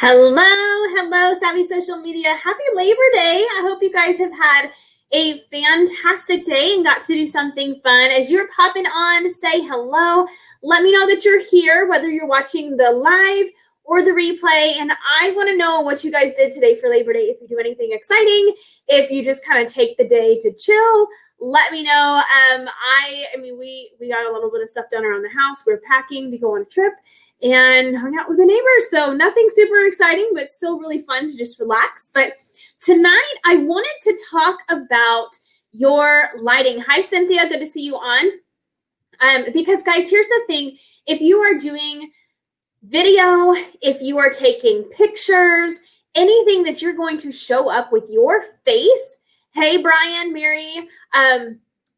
Hello, Savvy Social Media. Happy Labor Day. I hope you guys have had a fantastic day and got to do something fun. As you're popping on, say hello. Let me know that you're here, whether you're watching the live or the replay. And I want to know what you guys did today for Labor Day. If you do anything exciting, if you just kind of take the day to chill, let me know. We got a little bit of stuff done around the house. We're packing to go on a trip and hung out with the neighbors. So nothing super exciting, but still really fun to just relax. But tonight I wanted to talk about your lighting. Hi, Cynthia. Good to see you on. Because guys, here's the thing. If you are doing video, if you are taking pictures, anything that you're going to show up with your face, hey, Brian, Mary,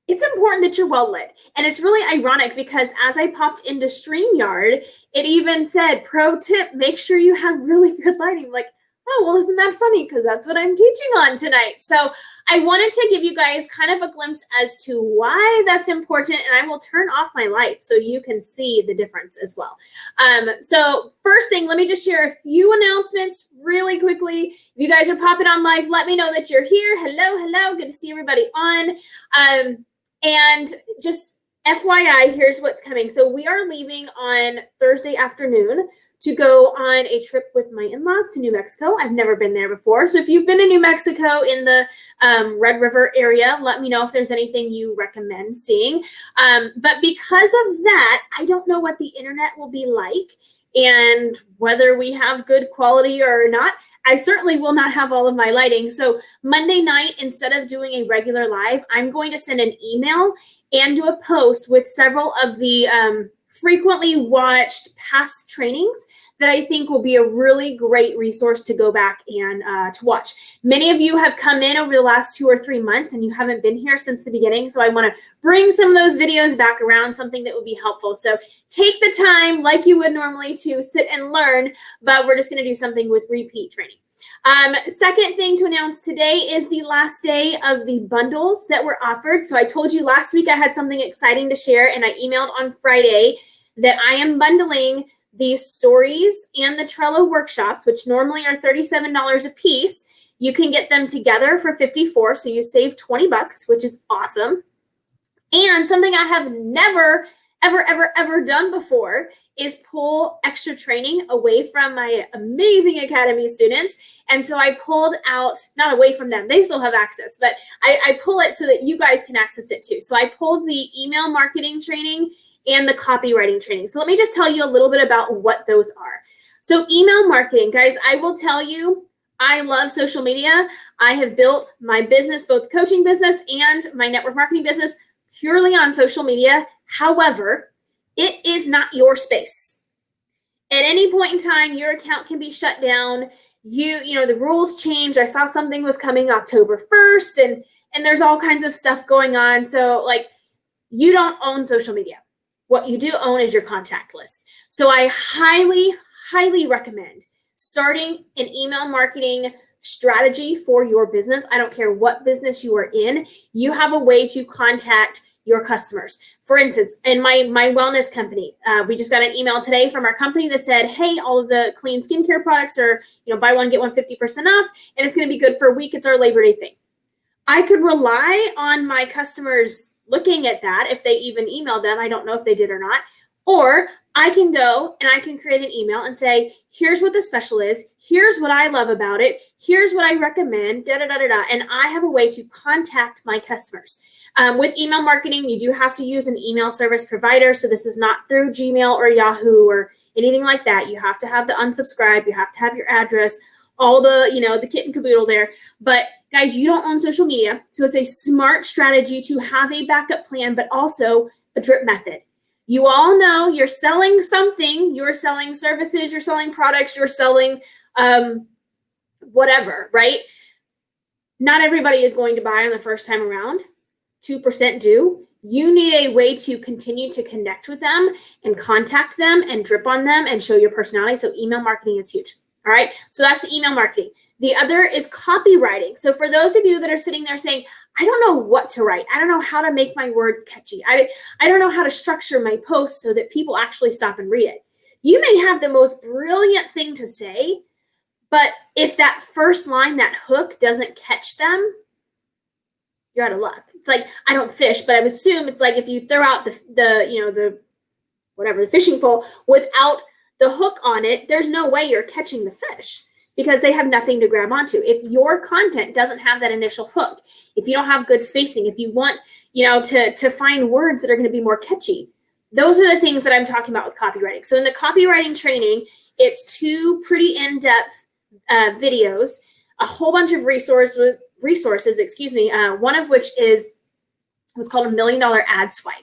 it's important that you're well lit. And it's really ironic because as I popped into StreamYard, it even said, pro tip, make sure you have really good lighting. I'm like, oh, well, isn't that funny? Because that's what I'm teaching on tonight. So I wanted to give you guys kind of a glimpse as to why that's important. And I will turn off my lights so you can see the difference as well. So first thing, let me just share a few announcements really quickly. If you guys are popping on live, let me know that you're here. Hello. Good to see everybody on. And just FYI, here's what's coming. So we are leaving on Thursday afternoon to go on a trip with my in-laws to New Mexico. I've never been there before. So if you've been to New Mexico in the Red River area, let me know if there's anything you recommend seeing. But because of that, I don't know what the internet will be like and whether we have good quality or not. I certainly will not have all of my lighting. So Monday night, instead of doing a regular live, I'm going to send an email and do a post with several of the frequently watched past trainings that I think will be a really great resource to go back and to watch. Many of you have come in over the last 2 or 3 months and you haven't been here since the beginning. So I want to bring some of those videos back around, something that would be helpful. So take the time like you would normally to sit and learn, but we're just going to do something with repeat training. Second thing to announce today is the last day of the bundles that were offered. So I told you last week I had something exciting to share, and I emailed on Friday that I am bundling the stories and the Trello workshops, which normally are $37 a piece. You can get them together for $54, so you save $20, which is awesome. And something I have never, ever done before is pull extra training away from my amazing Academy students. And so I pulled out, not away from them, they still have access, but I pull it so that you guys can access it too. So I pulled the email marketing training and the copywriting training. So let me just tell you a little bit about what those are. So email marketing, guys, I will tell you, I love social media. I have built my business, both coaching business and my network marketing business, purely on social media. However, it is not your space. At any point in time, your account can be shut down. The rules change. I saw something was coming October 1st and there's all kinds of stuff going on. So you don't own social media. What you do own is your contact list. So I highly recommend starting an email marketing strategy for your business. I don't care what business you are in. You have a way to contact your customers. For instance, in my wellness company, we just got an email today from our company that said, hey, all of the clean skincare products are, buy one, get one 50% off, and it's going to be good for a week. It's our Labor Day thing. I could rely on my customers looking at that if they even emailed them. I don't know if they did or not. Or I can go and I can create an email and say, here's what the special is. Here's what I love about it. Here's what I recommend, And I have a way to contact my customers. With email marketing, you do have to use an email service provider. So this is not through Gmail or Yahoo or anything like that. You have to have the unsubscribe. You have to have your address, all the, the kit and caboodle there. But guys, you don't own social media. So it's a smart strategy to have a backup plan, but also a drip method. You all know you're selling something. You're selling services. You're selling products. You're selling whatever, right? Not everybody is going to buy on the first time around. 2% do. You need a way to continue to connect with them and contact them and drip on them and show your personality. So email marketing is huge. All right. So that's the email marketing. The other is copywriting. So for those of you that are sitting there saying, I don't know what to write. I don't know how to make my words catchy. I don't know how to structure my posts so that people actually stop and read it. You may have the most brilliant thing to say, But if that first line, that hook doesn't catch them, you're out of luck. It's like, I don't fish, but I assume it's like if you throw out the fishing pole without the hook on it, there's no way you're catching the fish because they have nothing to grab onto. If your content doesn't have that initial hook, if you don't have good spacing, if you want, to find words that are going to be more catchy, those are the things that I'm talking about with copywriting. So in the copywriting training, it's 2 pretty in-depth videos, a whole bunch of resources, one of which was called $1 Million Ad Swipe.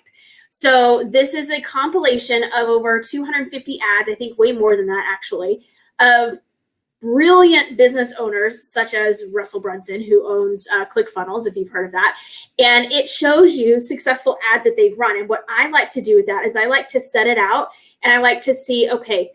So this is a compilation of over 250 ads, I think way more than that actually, of brilliant business owners such as Russell Brunson, who owns ClickFunnels, if you've heard of that. And it shows you successful ads that they've run. And what I like to do with that is I like to set it out and I like to see, okay,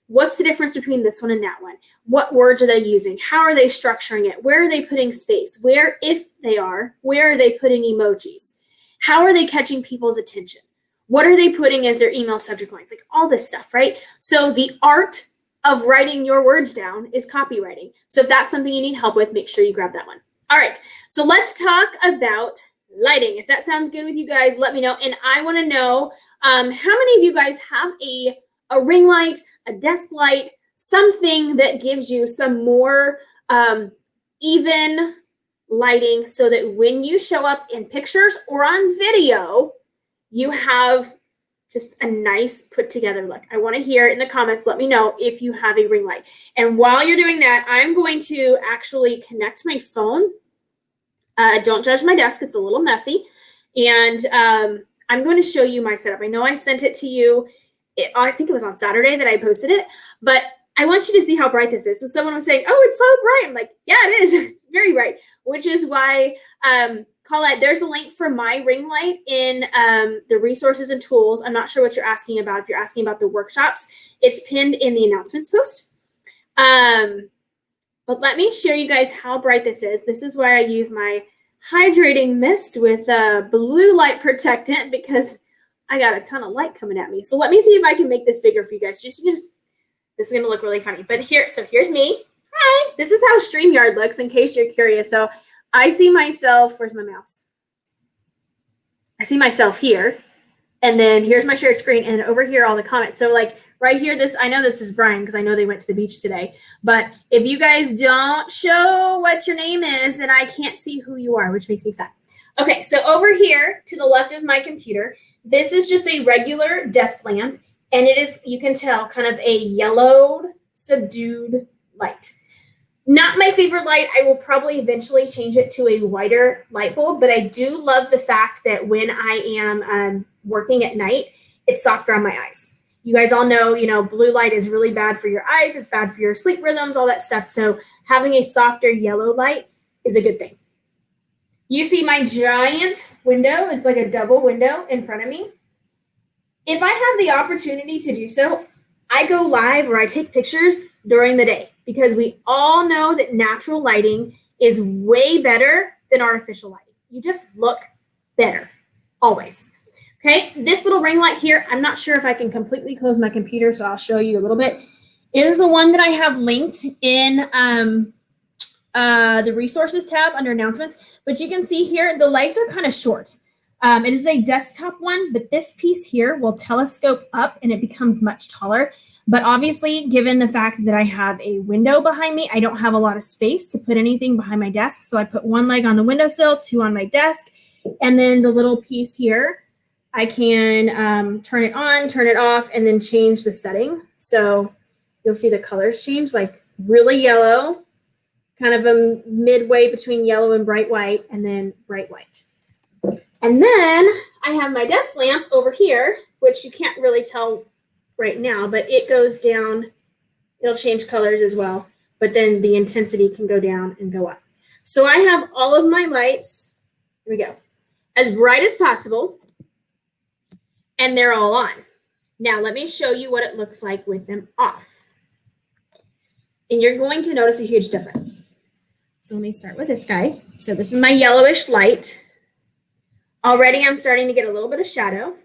what's the difference between this one and that one? What words are they using? How are they structuring it? Where are they putting space? Where, if they are, where are they putting emojis? How are they catching people's attention? What are they putting as their email subject lines? Like all this stuff, right? So the art of writing your words down is copywriting. So if that's something you need help with, make sure you grab that one. All right, so let's talk about lighting. If that sounds good with you guys, let me know. And I want to know how many of you guys have a ring light, a desk light, something that gives you some more even lighting so that when you show up in pictures or on video, you have just a nice put together look. I want to hear in the comments, let me know if you have a ring light. And while you're doing that, I'm going to actually connect my phone. Don't judge my desk, it's a little messy. And I'm going to show you my setup. I know I sent it to you. I think it was on Saturday that I posted it, but I want you to see how bright this is. So someone was saying, oh, it's so bright. I'm like, yeah, it is. It's very bright, which is why Colette, there's a link for my ring light in the resources and tools. I'm not sure what you're asking about. If you're asking about the workshops, it's pinned in the announcements post. But let me show you guys how bright this is. This is why I use my hydrating mist with blue light protectant because I got a ton of light coming at me. So let me see if I can make this bigger for you guys. This is going to look really funny. But here's me. Hi. This is how StreamYard looks in case you're curious. So I see myself, where's my mouse? I see myself here. And then here's my shared screen. And over here, all the comments. So like right here, I know this is Brian because I know they went to the beach today. But if you guys don't show what your name is, then I can't see who you are, which makes me sad. Okay, so over here to the left of my computer, this is just a regular desk lamp. And it is, you can tell, kind of a yellowed, subdued light. Not my favorite light. I will probably eventually change it to a whiter light bulb, but I do love the fact that when I am working at night, it's softer on my eyes. You guys all know, blue light is really bad for your eyes. It's bad for your sleep rhythms, all that stuff. So having a softer yellow light is a good thing. You see my giant window. It's like a double window in front of me. If I have the opportunity to do so, I go live or I take pictures during the day because we all know that natural lighting is way better than artificial lighting. You just look better, always. Okay, this little ring light here, I'm not sure if I can completely close my computer, so I'll show you a little bit, is the one that I have linked in the resources tab under announcements. But you can see here, the legs are kind of short. It is a desktop one, but this piece here will telescope up and it becomes much taller. But obviously, given the fact that I have a window behind me, I don't have a lot of space to put anything behind my desk. So I put one leg on the windowsill, 2 on my desk, and then the little piece here, I can turn it on, turn it off, and then change the setting. So you'll see the colors change, like really yellow, kind of a midway between yellow and bright white, and then bright white. And then I have my desk lamp over here, which you can't really tell right now, but it goes down. It'll change colors as well, but then the intensity can go down and go up. So I have all of my lights, here we go, as bright as possible, and they're all on. Now let me show you what it looks like with them off. And you're going to notice a huge difference. So let me start with this guy. So this is my yellowish light. Already I'm starting to get a little bit of shadow.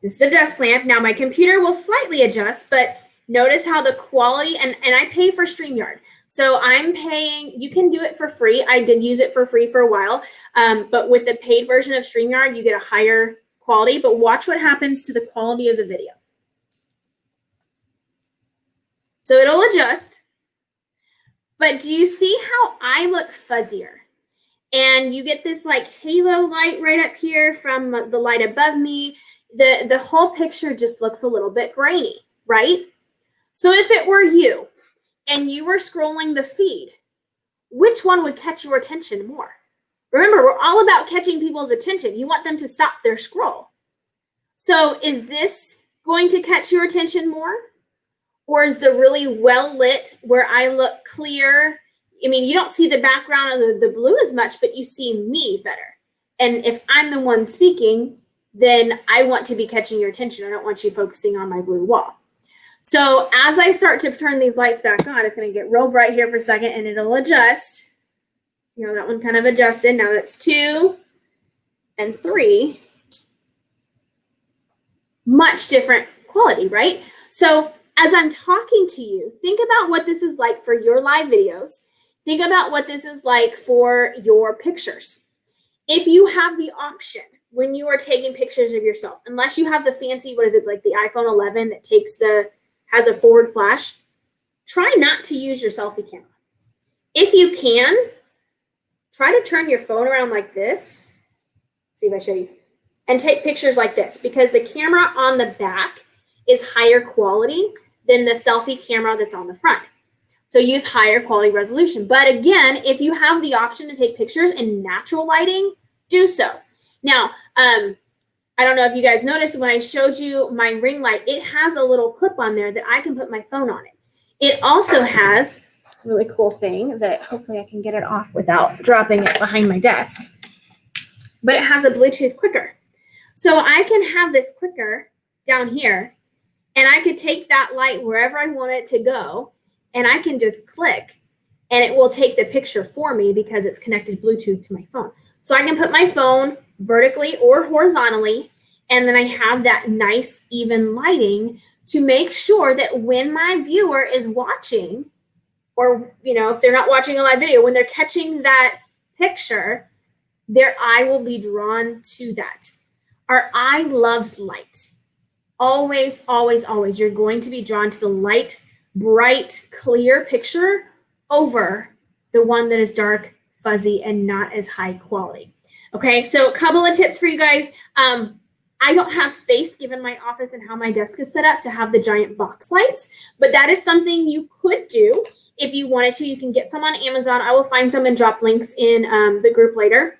This is the desk lamp. Now my computer will slightly adjust, but Notice how the quality, and I pay for StreamYard. So I'm paying, you can do it for free. I did use it for free for a while. But with the paid version of StreamYard, you get a higher quality. But watch what happens to the quality of the video. So it'll adjust. But do you see how I look fuzzier? And you get this like halo light right up here from the light above me. The whole picture just looks a little bit grainy, right? So if it were you and you were scrolling the feed, which one would catch your attention more? Remember, we're all about catching people's attention. You want them to stop their scroll. So is this going to catch your attention more? Or is the really well lit where I look clear? I mean, you don't see the background of the blue as much, but you see me better. And if I'm the one speaking, then I want to be catching your attention. I don't want you focusing on my blue wall. So as I start to turn these lights back on, it's going to get real bright here for a second and it'll adjust. See how that one kind of adjusted? Now that's 2 and 3. Much different quality, right? So as I'm talking to you, think about what this is like for your live videos. Think about what this is like for your pictures. If you have the option when you are taking pictures of yourself, unless you have the fancy, what is it, like the iPhone 11 that has the forward flash, try not to use your selfie camera. If you can, try to turn your phone around like this. See if I show you. And take pictures like this, because the camera on the back is higher quality than the selfie camera that's on the front. So use higher quality resolution. But again, if you have the option to take pictures in natural lighting, do so. Now, I don't know if you guys noticed when I showed you my ring light, it has a little clip on there that I can put my phone on it. It also has a really cool thing that hopefully I can get it off without dropping it behind my desk. But it has a Bluetooth clicker. So I can have this clicker down here, and I could take that light wherever I want it to go, and I can just click, and it will take the picture for me because it's connected Bluetooth to my phone. So I can put my phone vertically or horizontally, and then I have that nice even lighting to make sure that when my viewer is watching, or if they're not watching a live video, when they're catching that picture, their eye will be drawn to that. Our eye loves light. Always, always, always, you're going to be drawn to the light, bright, clear picture over the one that is dark, fuzzy, and not as high quality. Okay, so a couple of tips for you guys. I don't have space given my office and how my desk is set up to have the giant box lights, but that is something you could do if you wanted to. You can get some on Amazon. I will find some and drop links in the group later.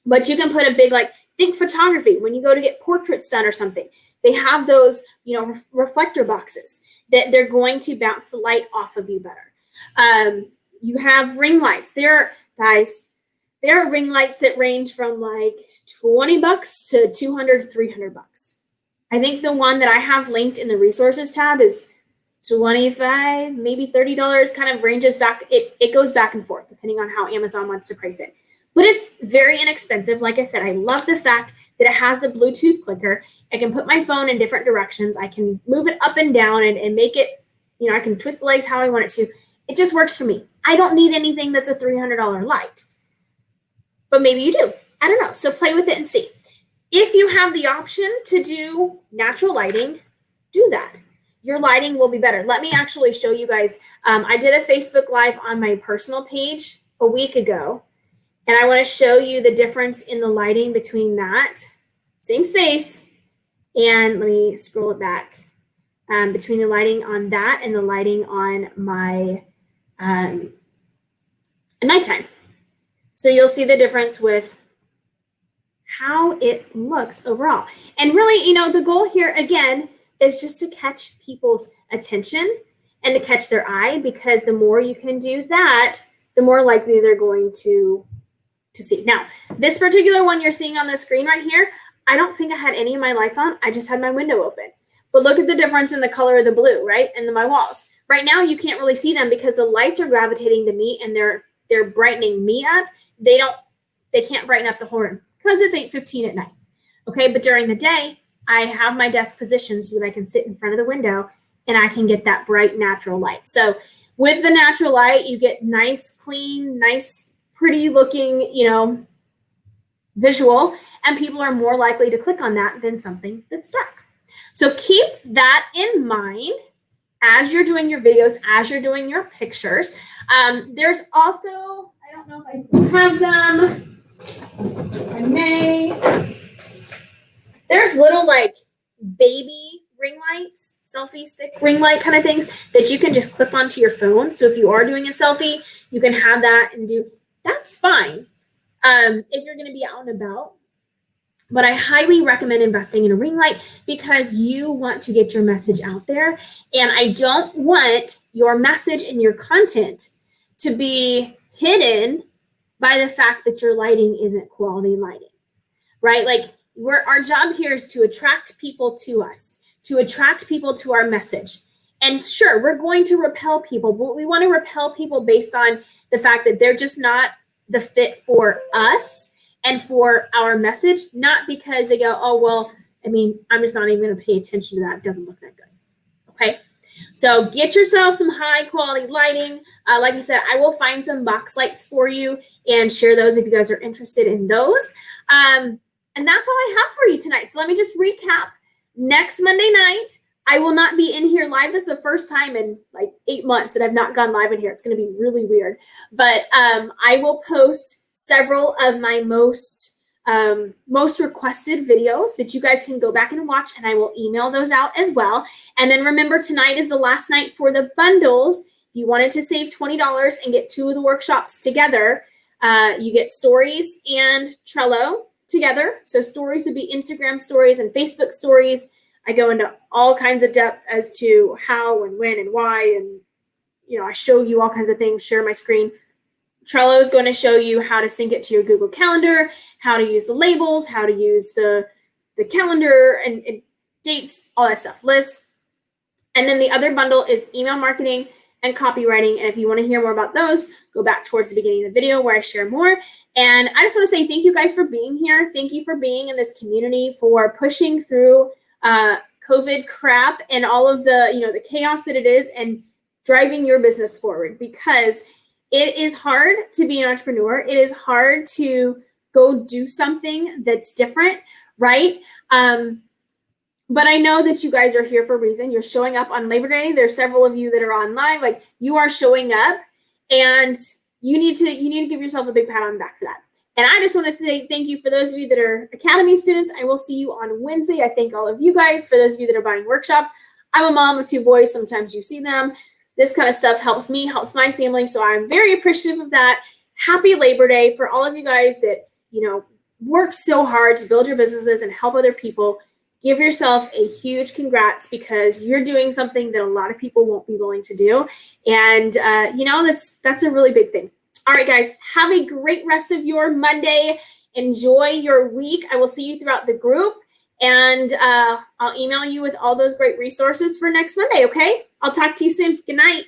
But you can put a big, think photography. When you go to get portraits done or something, they have those, reflector boxes that they're going to bounce the light off of you better. You have ring lights. There are ring lights that range from like $20 to $200, $300. I think the one that I have linked in the resources tab is $25, maybe $30, kind of ranges back. It goes back and forth depending on how Amazon wants to price it. But it's very inexpensive. Like I said, I love the fact that it has the Bluetooth clicker. I can put my phone in different directions. I can move it up and down and make it, I can twist the legs how I want it to. It just works for me. I don't need anything that's a $300 light. But maybe you do. I don't know. So play with it and see. If you have the option to do natural lighting, do that. Your lighting will be better. Let me actually show you guys. I did a Facebook Live on my personal page a week ago. And I want to show you the difference in the lighting between that, same space, and let me scroll it back, between the lighting on that and the lighting on my nighttime. So you'll see the difference with how it looks overall. And really, the goal here, again, is just to catch people's attention and to catch their eye, because the more you can do that, the more likely they're going to see. Now, this particular one you're seeing on the screen right here, I don't think I had any of my lights on. I just had my window open. But look at the difference in the color of the blue, right? And my walls. Right now, you can't really see them because the lights are gravitating to me and they're brightening me up. They can't brighten up the horn because it's 8:15 at night. Okay, but during the day, I have my desk positioned so that I can sit in front of the window and I can get that bright natural light. So with the natural light, you get nice, clean, nice, pretty looking, visual, and people are more likely to click on that than something that's dark. So keep that in mind as you're doing your videos, as you're doing your pictures. There's also, I don't know if I still have them. I may. There's little like baby ring lights, selfie stick ring light kind of things that you can just clip onto your phone. So if you are doing a selfie, you can have that and that's fine if you're going to be out and about. But I highly recommend investing in a ring light because you want to get your message out there. And I don't want your message and your content to be hidden by the fact that your lighting isn't quality lighting, right? Like our job here is to attract people to us, to attract people to our message. And sure, we're going to repel people, but we want to repel people based on the fact that they're just not the fit for us and for our message, not because they go, oh, well, I'm just not even going to pay attention to that. It doesn't look that good. Okay. So get yourself some high quality lighting. Like I said, I will find some box lights for you and share those if you guys are interested in those. And that's all I have for you tonight. So let me just recap. Next Monday night, I will not be in here live. This is the first time in like 8 months that I've not gone live in here. It's going to be really weird. But I will post several of my most requested videos that you guys can go back and watch, and I will email those out as well. And then remember, tonight is the last night for the bundles. If you wanted to save $20 and get 2 of the workshops together, you get stories and Trello together. So stories would be Instagram stories and Facebook stories. I go into all kinds of depth as to how and when and why, and I show you all kinds of things, share my screen. Trello is going to show you how to sync it to your Google Calendar, how to use the labels, how to use the calendar and dates, all that stuff, lists. And then the other bundle is email marketing and copywriting. And if you want to hear more about those, go back towards the beginning of the video where I share more. And I just want to say thank you guys for being here. Thank you for being in this community, for pushing through COVID crap and all of the chaos that it is and driving your business forward, because it is hard to be an entrepreneur. It is hard to go do something that's different, right? But I know that you guys are here for a reason. You're showing up on Labor Day. There's several of you that are online. Like, you are showing up, and you need to give yourself a big pat on the back for that. And I just want to say thank you for those of you that are Academy students. I will see you on Wednesday. I thank all of you guys. For those of you that are buying workshops, I'm a mom of 2 boys. Sometimes you see them. This kind of stuff helps me, helps my family. So I'm very appreciative of that. Happy Labor Day for all of you guys that, work so hard to build your businesses and help other people. Give yourself a huge congrats, because you're doing something that a lot of people won't be willing to do. And, that's a really big thing. All right, guys, have a great rest of your Monday. Enjoy your week. I will see you throughout the group. And I'll email you with all those great resources for next Monday, okay? I'll talk to you soon. Good night.